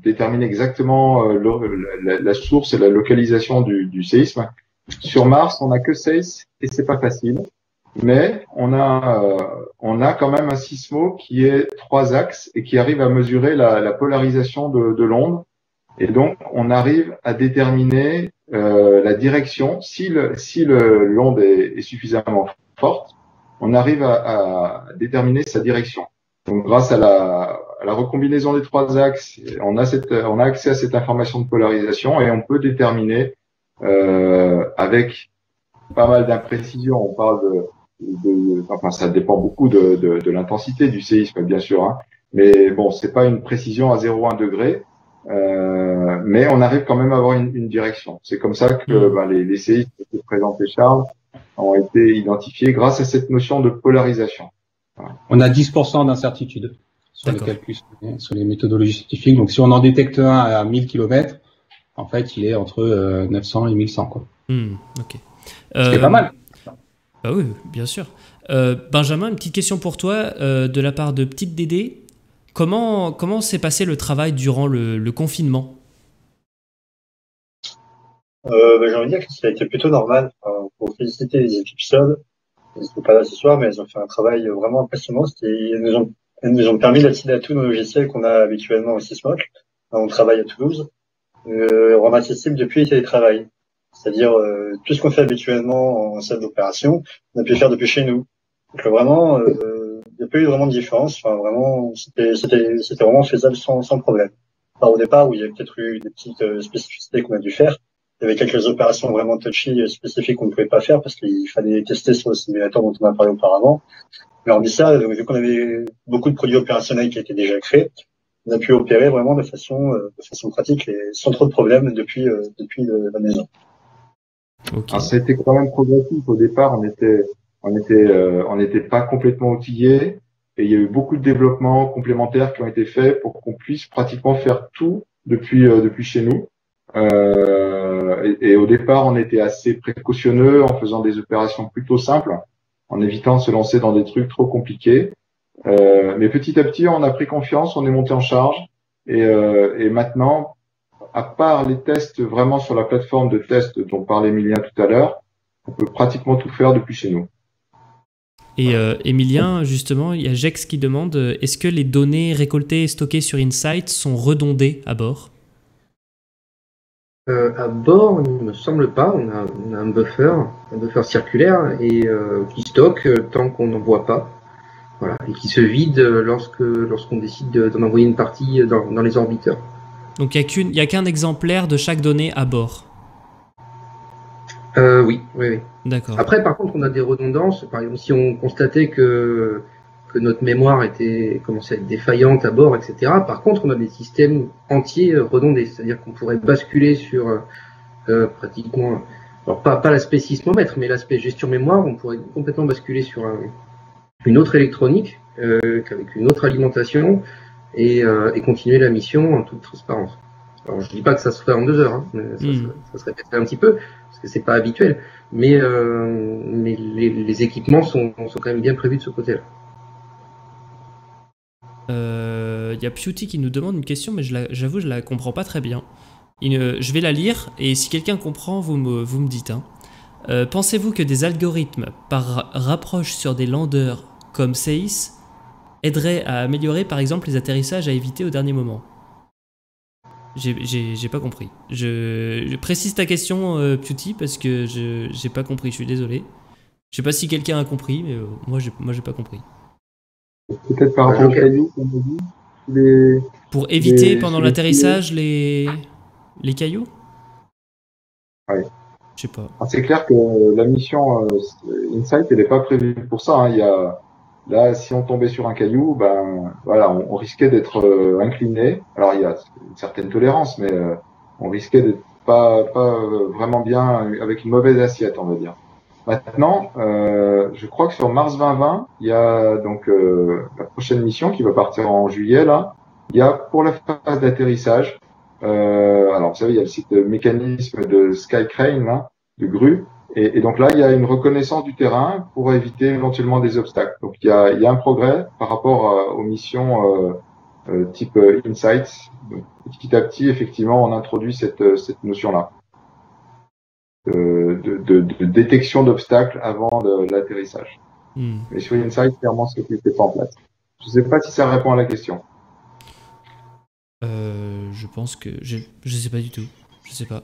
S5: déterminer exactement la source et la localisation du séisme. Sur Mars, on n'a que 16 et c'est pas facile, mais on a quand même un sismo qui est 3 axes et qui arrive à mesurer la polarisation de l'onde, et donc on arrive à déterminer la direction. Si l'onde est suffisamment forte, on arrive à déterminer sa direction. Donc grâce à la recombinaison des 3 axes, on a accès à cette information de polarisation et on peut déterminer avec pas mal d'imprécisions. On parle enfin ça dépend beaucoup de l'intensité du séisme, bien sûr, hein. Mais bon, c'est pas une précision à 0,1 degré, mais on arrive quand même à avoir une direction. C'est comme ça que les séismes que présentait Charles ont été identifiés grâce à cette notion de polarisation.
S3: Voilà. On a 10% d'incertitude sur les calculs, sur les méthodologies scientifiques. Donc si on en détecte un à 1000 km, en fait, il est entre 900 et 1100, quoi.
S1: Ok.
S3: C'est pas mal.
S1: Bah oui, bien sûr. Benjamin, une petite question pour toi de la part de Petite Dédé. Comment s'est passé le travail durant le confinement ?
S2: J'ai envie de dire que ça a été plutôt normal. Pour féliciter les équipes SOB, elles ne sont pas là ce soir, mais elles ont fait un travail vraiment impressionnant. Elles nous ont permis d'accéder à tous nos logiciels qu'on a habituellement au Sysmoc. On travaille à Toulouse. Rendre accessible depuis le télétravail. C'est-à-dire tout ce qu'on fait habituellement en salle d'opération, on a pu le faire depuis chez nous. Donc vraiment, il n'y a pas eu vraiment de différence. Enfin, vraiment, c'était vraiment faisable sans problème. Alors, au départ, où il y a peut-être eu des petites spécificités qu'on a dû faire, il y avait quelques opérations vraiment touchy spécifiques qu'on ne pouvait pas faire parce qu'il fallait tester sur le simulateur dont on a parlé auparavant. Mais hormis ça, vu qu'on avait beaucoup de produits opérationnels qui étaient déjà créés, on a pu opérer vraiment de façon pratique et sans trop de problèmes depuis la maison.
S5: Okay. Alors, ça a été quand même progressif. Au départ, on n'était pas complètement outillés et il y a eu beaucoup de développements complémentaires qui ont été faits pour qu'on puisse pratiquement faire tout depuis chez nous. Et au départ, on était assez précautionneux en faisant des opérations plutôt simples, en évitant de se lancer dans des trucs trop compliqués. Mais petit à petit, on a pris confiance, on est monté en charge et maintenant, à part les tests vraiment sur la plateforme de test dont parlait Emilien tout à l'heure, on peut pratiquement tout faire depuis chez nous.
S1: Et Emilien, justement, il y a Jex qui demande est-ce que les données récoltées et stockées sur Insight sont redondées à bord?
S6: À bord, il ne me semble pas. On a un buffer circulaire et qui stocke tant qu'on n'en voit pas. Voilà, et qui se vide lorsqu'on décide d'en envoyer une partie dans les orbiteurs.
S1: Donc il n'y a qu'un exemplaire de chaque donnée à bord.
S6: Oui.
S1: D'accord.
S6: Après, par contre, on a des redondances. Par exemple, si on constatait que notre mémoire commençait à être défaillante à bord, etc. Par contre, on a des systèmes entiers redondés. C'est-à-dire qu'on pourrait basculer sur pratiquement, alors pas l'aspect sismomètre, mais l'aspect gestion mémoire. On pourrait complètement basculer sur une autre électronique avec une autre alimentation et continuer la mission en toute transparence. Alors je dis pas que ça se ferait en 2 heures, hein, mais ça se répéterait un petit peu parce que c'est pas habituel, mais les équipements sont quand même bien prévus de ce côté-là.
S1: Y a Pewty qui nous demande une question, mais j'avoue je la comprends pas très bien. Je vais la lire et si quelqu'un comprend, vous me dites. Hein. Pensez-vous que des algorithmes par rapproche sur des landers comme SEIS aiderait à améliorer par exemple les atterrissages à éviter au dernier moment? J'ai pas compris. Je précise ta question, Pewty, parce que j'ai pas compris, je suis désolé. Je sais pas si quelqu'un a compris, mais moi j'ai pas compris.
S5: Peut-être par rapport aux cailloux, comme on dit.
S1: Pour éviter pendant l'atterrissage les cailloux?
S5: Ouais.
S1: Je sais pas.
S5: C'est clair que la mission Insight, elle n'est pas prévue pour ça. Hein. Là, si on tombait sur un caillou, on risquait d'être incliné. Alors, il y a une certaine tolérance, mais on risquait d'être pas vraiment bien avec une mauvaise assiette, on va dire. Maintenant, je crois que sur Mars 2020, il y a donc la prochaine mission qui va partir en juillet. Là, il y a pour la phase d'atterrissage. Alors, vous savez, il y a le site de mécanisme de Skycrane, là, de grue. Et donc là, il y a une reconnaissance du terrain pour éviter éventuellement des obstacles. Donc il y a un progrès par rapport aux missions type Insight. Donc, petit à petit, effectivement, on introduit cette notion-là de détection d'obstacles avant l'atterrissage. Mais sur Insight, clairement, ce n'était pas en place. Je ne sais pas si ça répond à la question.
S1: Je pense que je sais pas du tout. Je sais pas.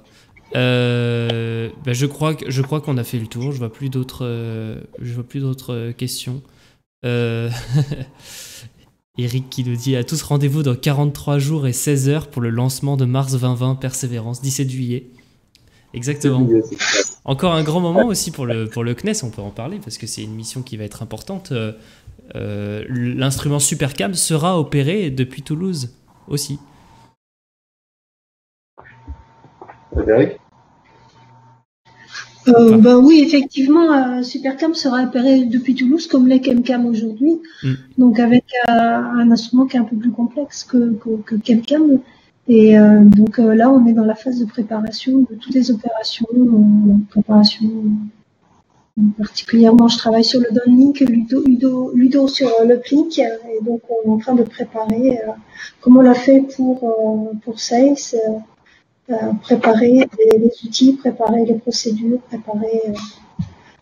S1: Je crois qu'on a fait le tour. Je vois plus d'autres questions. Eric qui nous dit à tous rendez-vous dans 43 jours et 16 heures pour le lancement de Mars 2020 Persévérance, 17 juillet. Exactement. Encore un grand moment aussi pour le CNES, on peut en parler parce que c'est une mission qui va être importante. L'instrument SuperCam sera opéré depuis Toulouse aussi.
S5: Eric ?
S4: Oui, effectivement, SuperCam sera opéré depuis Toulouse comme l'est ChemCam aujourd'hui, donc avec un instrument qui est un peu plus complexe que ChemCam. Et donc là, on est dans la phase de préparation de toutes les opérations. Particulièrement, je travaille sur le downlink, Ludo sur l'uplink, et donc on est en train de préparer, comme on l'a fait pour SEIS, préparer les outils, préparer les procédures, préparer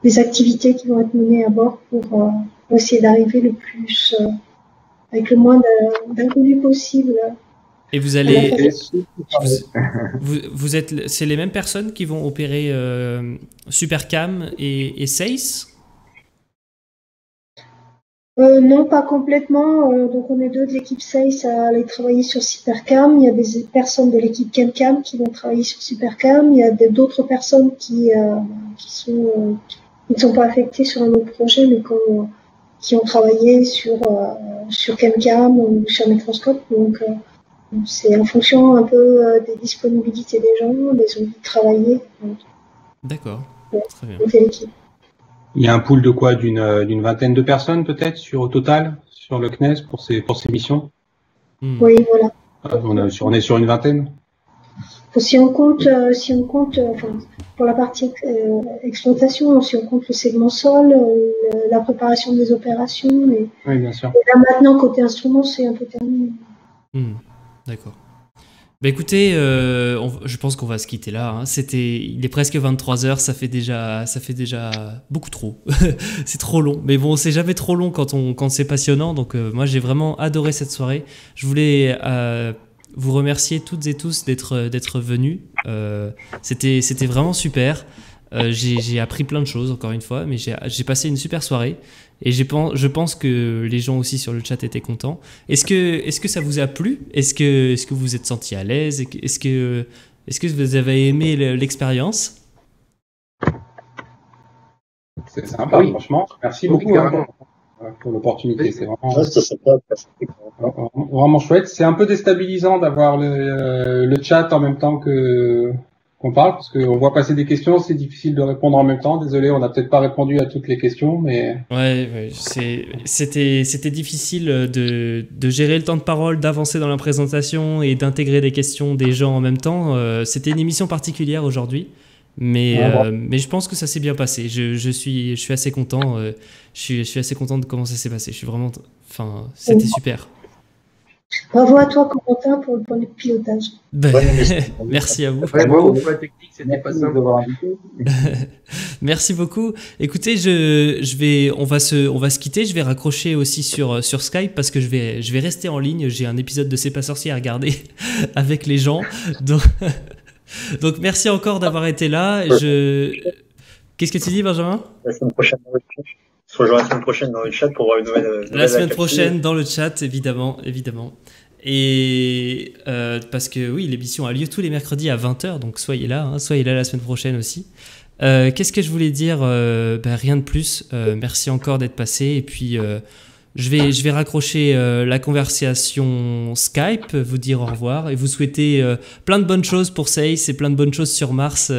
S4: les activités qui vont être menées à bord pour essayer d'arriver le plus avec le moins d'inconnus possible.
S1: Et vous allez, vous êtes, c'est les mêmes personnes qui vont opérer SuperCam et SEIS?
S4: Non, pas complètement. Donc on est 2 de l'équipe SEIS à aller travailler sur SuperCam. Il y a des personnes de l'équipe ChemCam qui vont travailler sur SuperCam. Il y a d'autres personnes qui ne sont pas affectées sur un autre projet, mais qui ont travaillé sur ChemCam ou sur Microscope. Donc, c'est en fonction un peu des disponibilités des gens, des envies de travailler.
S1: D'accord, très bien.
S4: On fait l'équipe.
S3: Il y a un pool de quoi, d'une vingtaine de personnes peut-être au total sur le CNES pour ces missions.
S4: Oui, voilà.
S3: On est sur une vingtaine.
S4: Si on compte, pour la partie exploitation, si on compte le segment sol, la préparation des opérations,
S3: oui, bien sûr.
S4: Et là maintenant côté instrument, c'est un peu terminé.
S1: D'accord. Bah écoutez, je pense qu'on va se quitter là. Hein. Il est presque 23h, ça fait déjà beaucoup trop. C'est trop long. Mais bon, c'est jamais trop long quand c'est passionnant. Donc moi, j'ai vraiment adoré cette soirée. Je voulais vous remercier toutes et tous d'être venus. C'était vraiment super. J'ai appris plein de choses, encore une fois, mais j'ai passé une super soirée. Et je pense que les gens aussi sur le chat étaient contents. Est-ce que ça vous a plu ? Est-ce que vous vous êtes senti à l'aise ? Est-ce que vous avez aimé l'expérience ?
S3: C'est sympa, oui. Franchement. Merci beaucoup pour l'opportunité. Oui. C'est vraiment chouette. C'est un peu déstabilisant d'avoir le chat en même temps qu'on parle, parce qu'on voit passer des questions, c'est difficile de répondre en même temps. Désolé, on n'a peut-être pas répondu à toutes les questions, mais...
S1: Ouais, c'était difficile de gérer le temps de parole, d'avancer dans la présentation et d'intégrer des questions des gens en même temps. C'était une émission particulière aujourd'hui, mais je pense que ça s'est bien passé. Je suis assez content. Je suis assez content de comment ça s'est passé. Je suis vraiment... Enfin, c'était super.
S4: Bravo à toi, Corentin, pour le pilotage.
S1: Merci à vous.
S6: Ouais, bravo pour la technique, c'était pas simple d'avoir invité.
S1: Merci beaucoup. Écoutez, on va se quitter. Je vais raccrocher aussi sur Skype parce que je vais rester en ligne. J'ai un épisode de C'est pas sorcier à regarder avec les gens. Donc merci encore d'avoir été là. Qu'est-ce que tu dis, Benjamin ?
S2: La semaine prochaine dans le chat. Se rejoindre la semaine prochaine dans le chat pour voir une nouvelle
S1: la semaine prochaine dans le chat, évidemment. Et parce que oui, l'émission a lieu tous les mercredis à 20h, donc soyez là la semaine prochaine aussi. Qu'est-ce que je voulais dire ? Rien de plus. Merci encore d'être passé. Et puis, je vais raccrocher la conversation Skype, vous dire au revoir et vous souhaiter plein de bonnes choses pour SACE et plein de bonnes choses sur Mars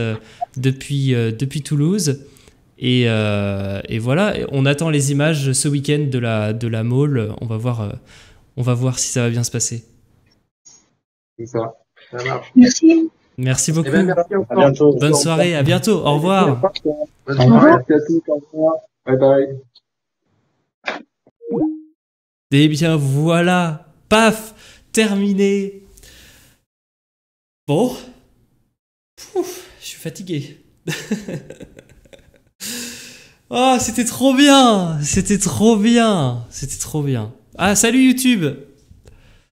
S1: depuis Toulouse. Et voilà, on attend les images ce week-end de la Mall. On va voir si ça va bien se passer.
S5: C'est ça. Ça marche.
S1: Merci beaucoup.
S5: Merci encore. À bientôt.
S1: Bonne soirée, à bientôt. Au revoir.
S5: Merci à tous. Au revoir. Bye bye.
S1: Eh bien voilà, paf, terminé. Bon, je suis fatigué. Oh, c'était trop bien. Ah, salut YouTube.